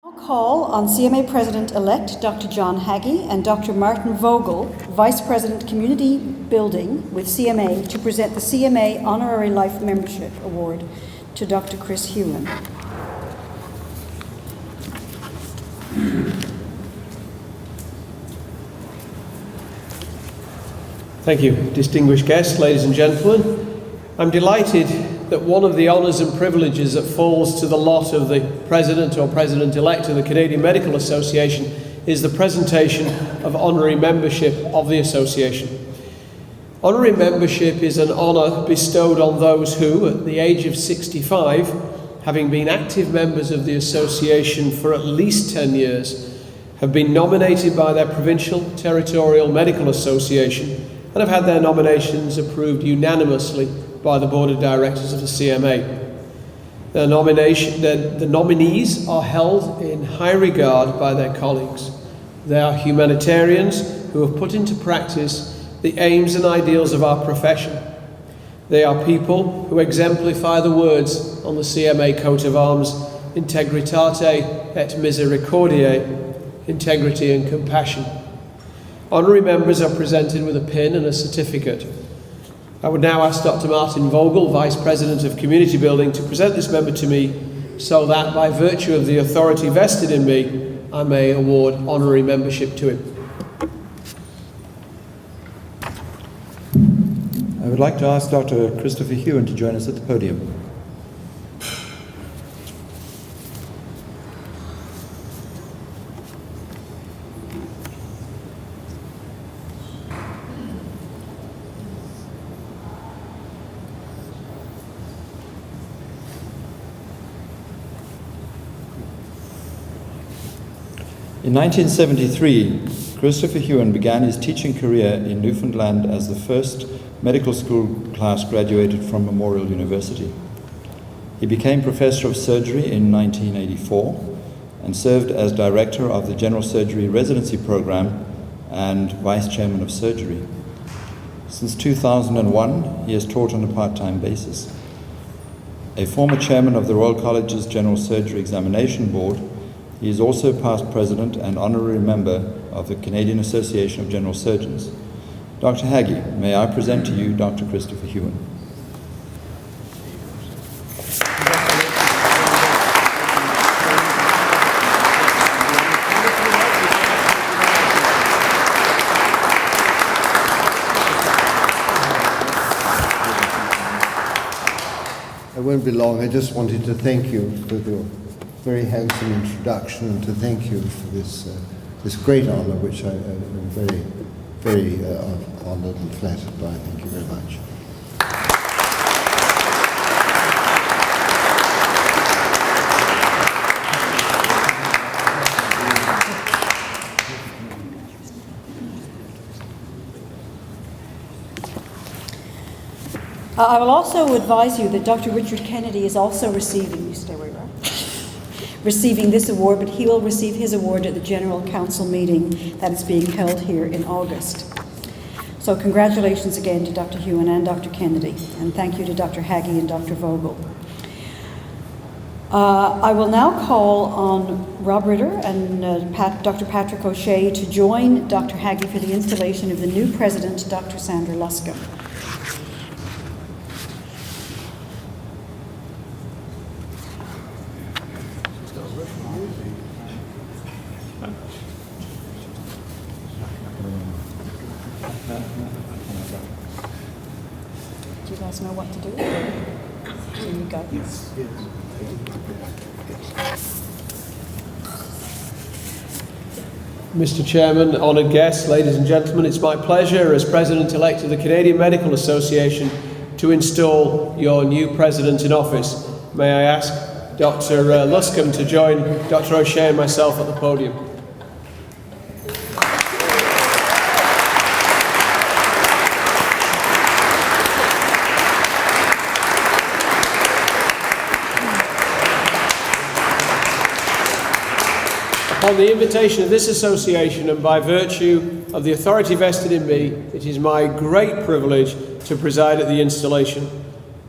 I'll call on CMA President-Elect Dr. John Haggie and Dr. Martin Vogel, Vice President Community Building with CMA, to present the CMA Honorary Life Membership Award to Dr. Chris Hewan. Thank you, distinguished guests, ladies and gentlemen. I'm delighted that one of the honours and privileges that falls to the lot of the President or President-Elect of the Canadian Medical Association is the presentation of honorary membership of the Association. Honorary membership is an honour bestowed on those who, at the age of 65, having been active members of the Association for at least 10 years, have been nominated by their provincial, territorial medical association and have had their nominations approved unanimously by the Board of Directors of the CMA. The nominees are held in high regard by their colleagues. They are humanitarians who have put into practice the aims and ideals of our profession. They are people who exemplify the words on the CMA coat of arms, integritate et misericordiae, integrity and compassion. Honorary members are presented with a pin and a certificate. I would now ask Dr. Martin Vogel, Vice President of Community Building, to present this member to me so that, by virtue of the authority vested in me, I may award honorary membership to him. I would like to ask Dr. Christopher Hewan to join us at the podium. In 1973, Christopher Hewan began his teaching career in Newfoundland as the first medical school class graduated from Memorial University. He became Professor of Surgery in 1984 and served as Director of the General Surgery Residency Program and Vice Chairman of Surgery. Since 2001, he has taught on a part-time basis. A former Chairman of the Royal College's General Surgery Examination Board, he is also past President and Honorary Member of the Canadian Association of General Surgeons. Dr. Haggie, may I present to you Dr. Christopher Hewan. I won't be long. I just wanted to thank you for the very handsome introduction and to thank you for this great honour, which I am very, very honoured and flattered by. Thank you very much. I will also advise you that Dr. Richard Kennedy is also receiving this award, but he will receive his award at the General Council meeting that is being held here in August. So congratulations again to Dr. Hewan and Dr. Kennedy, and thank you to Dr. Haggie and Dr. Vogel. I will now call on Rob Ritter and Dr. Patrick O'Shea to join Dr. Haggie for the installation of the new President, Dr. Sandra Luscombe. Do you guys know what to do? So you go. Yes. Mr. Chairman, honoured guests, ladies and gentlemen, it's my pleasure as President-Elect of the Canadian Medical Association to install your new President in office. May I ask Dr. Luscombe to join Dr. O'Shea and myself at the podium. On the invitation of this association and by virtue of the authority vested in me, it is my great privilege to preside at the installation.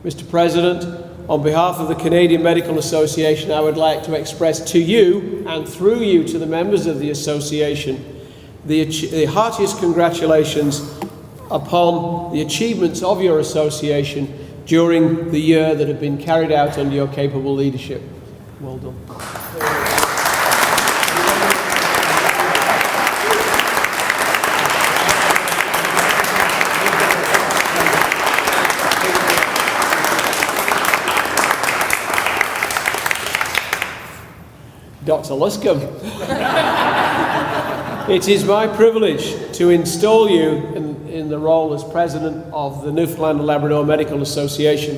Mr. President, on behalf of the Canadian Medical Association, I would like to express to you, and through you to the members of the association, the heartiest congratulations upon the achievements of your association during the year that have been carried out under your capable leadership. Well done. Dr. Luscombe. It is my privilege to install you in the role as President of the Newfoundland and Labrador Medical Association.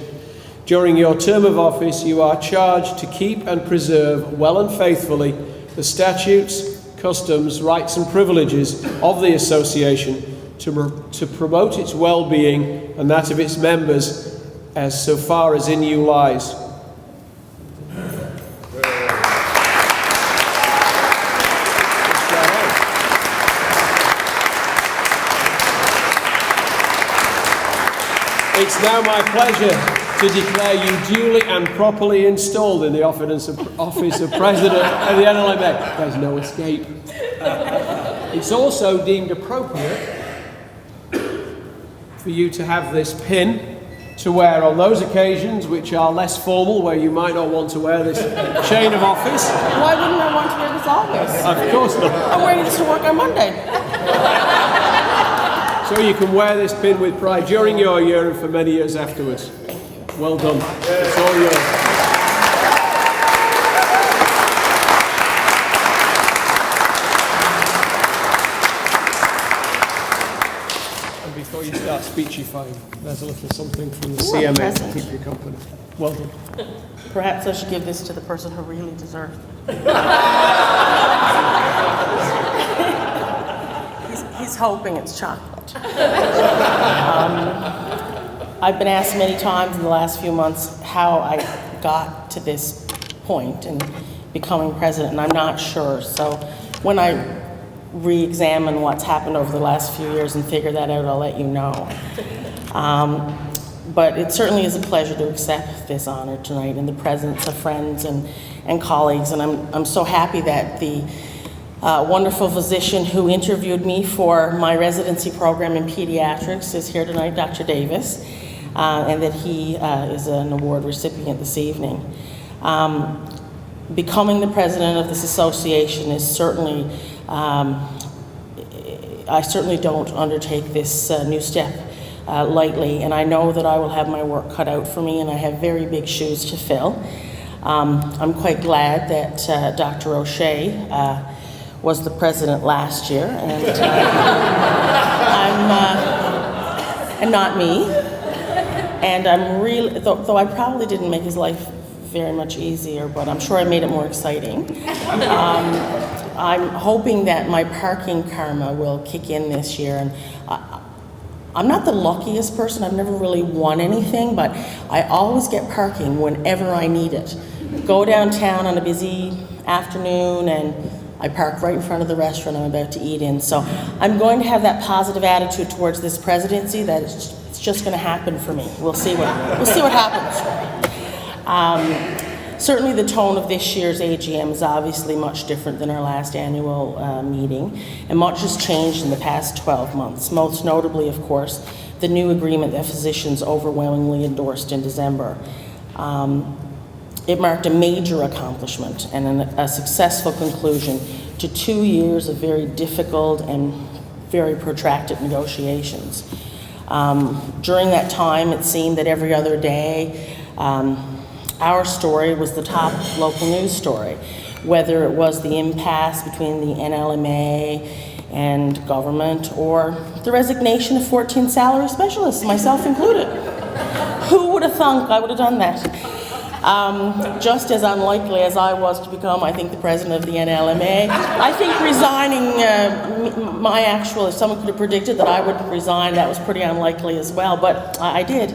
During your term of office, you are charged to keep and preserve well and faithfully the statutes, customs, rights and privileges of the association to promote its well-being and that of its members as so far as in you lies. It's now my pleasure to declare you duly and properly installed in the office of President of the NLMA. There's no escape. It's also deemed appropriate for you to have this pin to wear on those occasions which are less formal, where you might not want to wear this chain of office. Why wouldn't I want to wear this always? Of course not. I'm wearing this to work on Monday. So you can wear this pin with pride during your year and for many years afterwards. Well done. It's all yours. And before you start speechifying, there's a little something from the CMA to keep you company. Well done. Perhaps I should give this to the person who really deserves it. He's hoping it's chocolate. I've been asked many times in the last few months how I got to this point in becoming president, and I'm not sure. So when I re-examine what's happened over the last few years and figure that out, I'll let you know. But it certainly is a pleasure to accept this honor tonight in the presence of friends and colleagues, and I'm so happy that the wonderful physician who interviewed me for my residency program in pediatrics is here tonight, Dr. Davis, and that he is an award recipient this evening. Becoming the president of this association is certainly, I certainly don't undertake this new step lightly, and I know that I will have my work cut out for me, and I have very big shoes to fill. I'm quite glad that Dr. O'Shea was the president last year, and and not me. And I'm really, though I probably didn't make his life very much easier, but I'm sure I made it more exciting. I'm hoping that my parking karma will kick in this year, and I'm not the luckiest person. I've never really won anything, but I always get parking whenever I need it. Go downtown on a busy afternoon and I park right in front of the restaurant I'm about to eat in. So I'm going to have that positive attitude towards this presidency that it's just going to happen for me. We'll see what happens. Certainly the tone of this year's AGM is obviously much different than our last annual meeting, and much has changed in the past 12 months, most notably, of course, the new agreement that physicians overwhelmingly endorsed in December. It marked a major accomplishment and a successful conclusion to 2 years of very difficult and very protracted negotiations. During that time, it seemed that every other day, our story was the top local news story, whether it was the impasse between the NLMA and government or the resignation of 14 salary specialists, myself included. Who would have thunk I would have done that? Just as unlikely as I was to become, I think, the president of the NLMA, I think resigning, if someone could have predicted that I would resign, that was pretty unlikely as well, but I did.